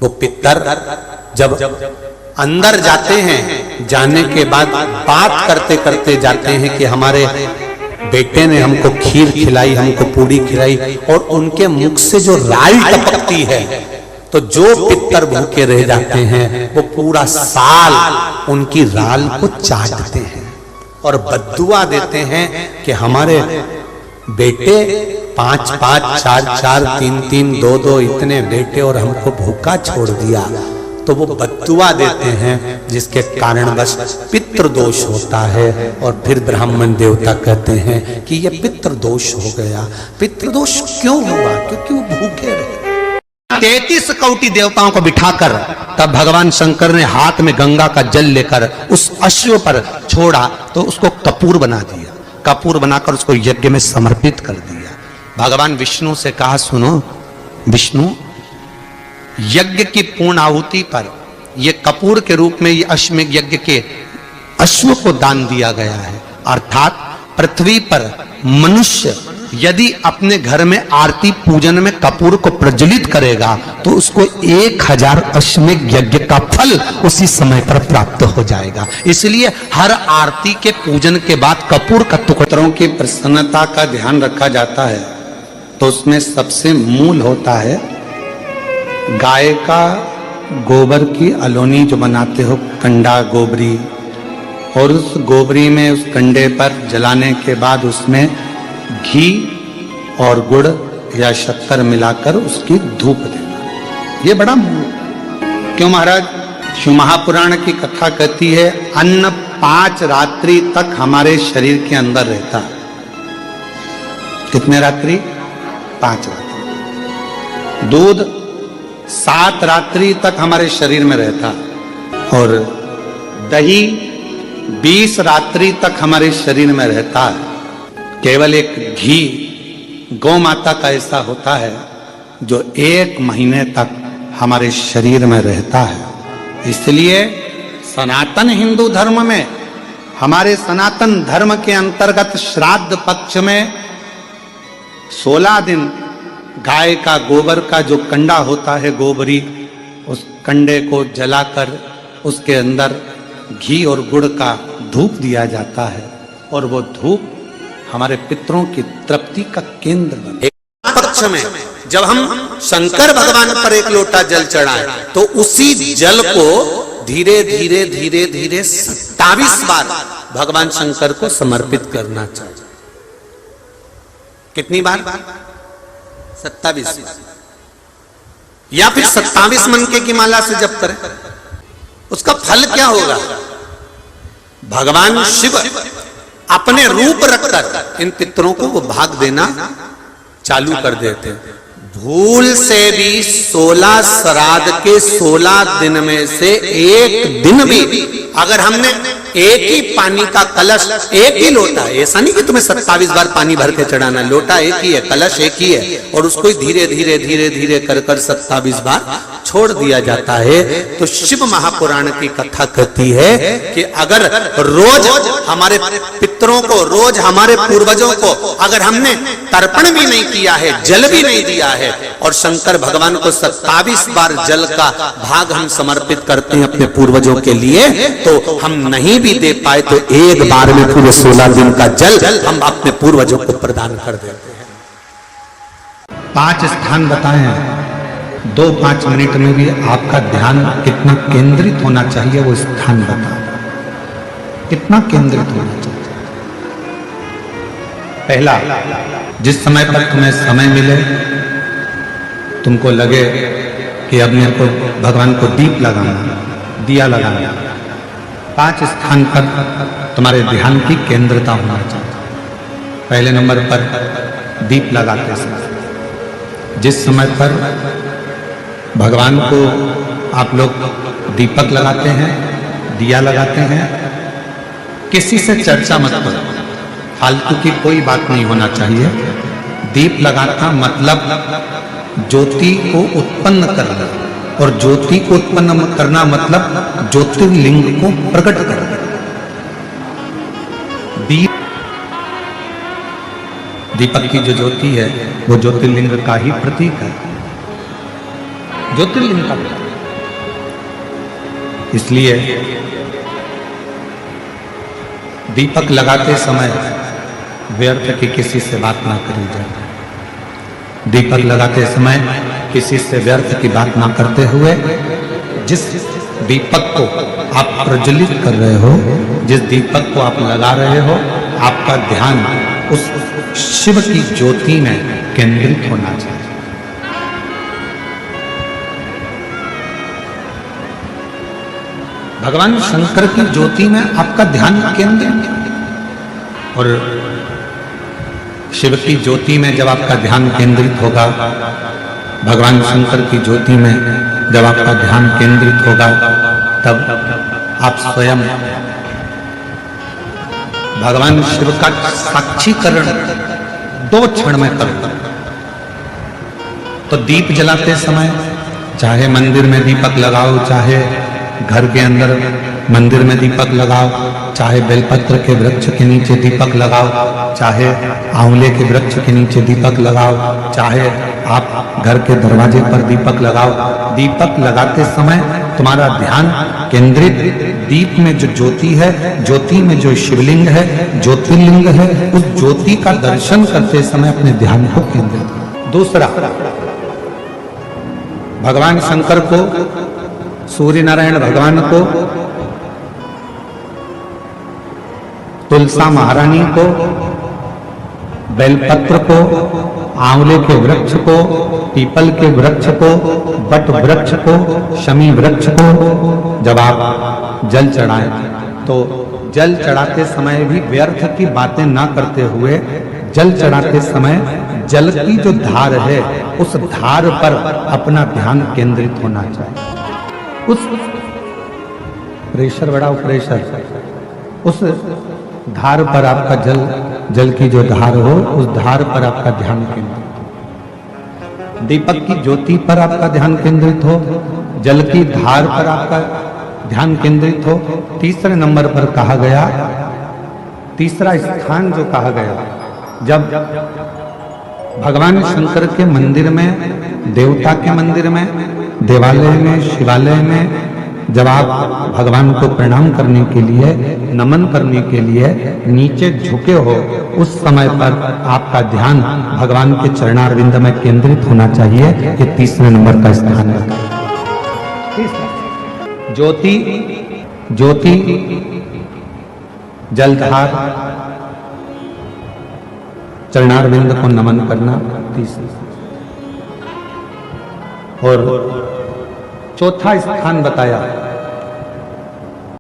वो पितर जब अंदर जाते हैं, जाने के बाद बात करते करते जाते हैं कि हमारे बेटे ने हमको खीर खिलाई, हमको पूड़ी खिलाई, और उनके मुख से जो राई टपकती है, तो जो पितर भूखे रह जाते हैं वो पूरा साल उनकी राल को चाटते हैं और बद्दुआ देते हैं कि हमारे बेटे 5 5 4 4 3 3 2 2 इतने बेटे और हमको भूखा छोड़ दिया। तो वो बद्दुआ देते हैं, जिसके कारण बस पितृदोष होता है। और फिर ब्राह्मण देवता कहते हैं कि ये पितृदोष हो गया। पितृदोष क्यों हुआ? क्योंकि वो भूखे रहे। 33 कौटी देवताओं को बिठाकर तब भगवान शंकर ने हाथ में गंगा का जल लेकर उस अश्व पर छोड़ा, तो उसको कपूर बना दिया। कपूर बनाकर उसको यज्ञ में समर्पित कर दिया। भगवान विष्णु से कहा, सुनो विष्णु, यज्ञ की पूर्ण आहुति पर ये कपूर के रूप में ये अश्वमेध यज्ञ के अश्व को दान दिया गया है। अर्थात पृथ्वी पर मनुष्य यदि अपने घर में आरती पूजन में कपूर को प्रज्वलित करेगा तो उसको 1000 अश्वमेध यज्ञ का फल उसी समय पर प्राप्त हो जाएगा। इसलिए हर आरती के पूजन के बाद कपूर का टुकड़ों की प्रसन्नता का ध्यान रखा जाता है। तो उसमें सबसे मूल होता है गाय का गोबर की अलोनी जो बनाते हो, कंडा गोबरी, और उस गोबरी में उस कंडे पर जलाने के बाद उसमें घी और गुड़ या शक्कर मिलाकर उसकी धूप देना, ये बड़ा मूल। क्यों महाराज? शिव महापुराण की कथा कहती है अन्न 5 रात्रि तक हमारे शरीर के अंदर रहता है। कितने रात्रि? 5 रात्रि। दूध 7 रात्रि तक हमारे शरीर में रहता, और दही 20 रात्रि तक हमारे शरीर में रहता है। केवल एक घी गौ माता का ऐसा होता है जो 1 महीने तक हमारे शरीर में रहता है। इसलिए सनातन हिंदू धर्म में, हमारे सनातन धर्म के अंतर्गत श्राद्ध पक्ष में 16 दिन गाय का गोबर का जो कंडा होता है गोबरी, उस कंडे को जलाकर उसके अंदर घी और गुड़ का धूप दिया जाता है, और वो धूप हमारे पितरों की तृप्ति का केंद्र बने। एक पक्ष में जब हम शंकर भगवान पर एक लोटा जल चढ़ाए तो उसी जल को धीरे धीरे धीरे धीरे 27 बार भगवान शंकर को समर्पित करना चाहिए। कितनी बार? 27। या फिर 27 मनके की माला से जप करें। उसका फल क्या होगा? भगवान शिव अपने रूप रखकर इन पितरों को वो भाग देना चालू कर देते। भूल से भी 16 श्राद्ध के 16 दिन में से एक दिन भी अगर हमने एक ही पानी का कलश, एक ही लोटा, ऐसा नहीं कि तुम्हें 27 बार पानी भर के चढ़ाना, लोटा एक ही है, कलश एक ही है, और उसको धीरे धीरे धीरे धीरे कर कर 27 बार छोड़ दिया जाता है। तो शिव महापुराण की कथा कहती है कि अगर रोज हमारे पितरों को, रोज हमारे पूर्वजों को अगर हमने तर्पण भी नहीं किया है, जल भी नहीं दिया है, और शंकर भगवान को 27 बार जल का भाग हम समर्पित करते हैं अपने पूर्वजों के लिए, तो हम नहीं भी दे पाए तो एक बार में पूरे 16 दिन का जल हम अपने पूर्वजों को प्रदान कर देते हैं। 5 स्थान बताए हैं। 2-5 मिनट में भी आपका ध्यान कितना केंद्रित होना चाहिए वो स्थान बता, कितना केंद्रित होना चाहिए। पहला, जिस समय पर तुम्हें समय मिले, तुमको लगे कि अब मेरे को भगवान को दीप लगाना, दिया लगाना, 5 स्थान पर तुम्हारे ध्यान की केंद्रता होना चाहिए। पहले नंबर पर दीप लगाते समय, जिस समय पर भगवान को आप लोग दीपक लगाते हैं, दिया लगाते हैं, किसी से चर्चा मत करो, फालतू की कोई बात नहीं होना चाहिए। दीप लगाना मतलब ज्योति को उत्पन्न करना, और ज्योति को उत्पन्न करना मतलब ज्योतिर्लिंग को प्रकट करना। दीपक की जो ज्योति है वो ज्योतिर्लिंग का ही प्रतीक है, ज्योतिर्लिंग का प्रतीक। इसलिए दीपक लगाते समय व्यर्थ की किसी से बात ना करी जाए। दीपक लगाते समय किसी से व्यर्थ की बात ना करते हुए जिस दीपक को आप प्रज्वलित कर रहे हो, जिस दीपक को आप लगा रहे हो, आपका ध्यान उस शिव की ज्योति में केंद्रित होना चाहिए। भगवान शंकर की ज्योति में आपका ध्यान केंद्रित, और शिव की ज्योति में जब आपका ध्यान केंद्रित होगा, भगवान शंकर की ज्योति में जब आपका ध्यान केंद्रित होगा, तब आप स्वयं भगवान शिव का साक्षीकरण 2 क्षण में करो। तो दीप जलाते समय चाहे मंदिर में दीपक लगाओ, चाहे घर के अंदर मंदिर में दीपक लगाओ, चाहे बेलपत्र के वृक्ष के नीचे दीपक लगाओ, चाहे आंवले के वृक्ष के नीचे दीपक लगाओ, चाहे आप घर के दरवाजे पर दीपक लगाओ। दीपक लगाते समय तुम्हारा ध्यान केंद्रित दीप में जो ज्योति है, ज्योति में जो शिवलिंग है, ज्योतिर्लिंग है, उस ज्योति का दर्शन करते समय अपने ध्यान को केंद्रित करो। दूसरा, भगवान शंकर को, सूर्य नारायण भगवान को, तुलसा महारानी को, बेलपत्र को, आंवले के वृक्ष को, पीपल के वृक्ष को, बट वृक्ष को, शमी वृक्ष को जब आप जल चढ़ाएं, तो जल चढ़ाते समय भी व्यर्थ की बातें ना करते हुए, जल चढ़ाते समय जल की जो धार है, उस धार पर अपना ध्यान केंद्रित होना चाहिए। उस प्रेशर बढ़ाओ, प्रेशर, उस धार पर आपका जल की जो धार हो, उस धार पर आपका ध्यान केंद्रित। दीपक की ज्योति पर आपका ध्यान केंद्रित हो, जल की धार पर आपका ध्यान केंद्रित हो। तीसरे नंबर पर कहा गया, तीसरा स्थान जो कहा गया, जब भगवान शंकर के मंदिर में, देवता के मंदिर में, देवालय में, शिवालय में जब आप भगवान को प्रणाम करने के लिए, नमन करने के लिए नीचे झुके हो, उस समय पर आपका ध्यान भगवान के चरणारविंद में केंद्रित होना चाहिए। ये तीसरे नंबर का स्थान है। ज्योति, ज्योति, जलधार, चरणारविंद को नमन करना तीसरा। और चौथा स्थान बताया